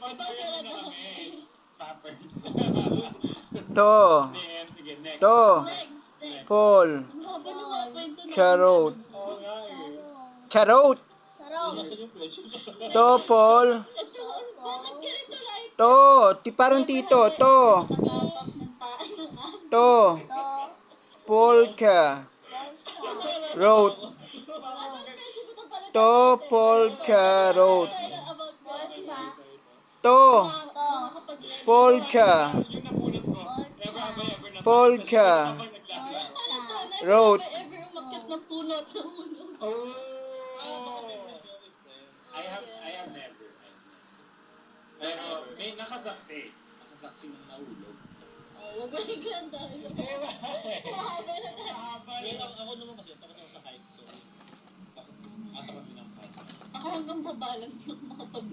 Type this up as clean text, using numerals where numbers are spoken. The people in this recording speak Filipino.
Sponsor na kami. Pampers. To. Sige, next. To. Next. Paul. Charot. Oo nga eh. Charot. Sarap. To, Paul. Bakit ganito live? To. Parang tito. To. To. Polka. Road. To, polka, road. To. Polka. Yung napunot ko. Never have I ever natakot Polka. sa show habang naglalaro. Road. Ever umakyat ng puno at nahulog. I have never. Pero may nakasaksi. Nakasaksi ng nahulog. Huwag mo yung ganda. Mahaba na tayo. Well, ako naman kasi takot ako sa heights. So, takot din ako sa heights. Ako hanggang baba lang yung makapag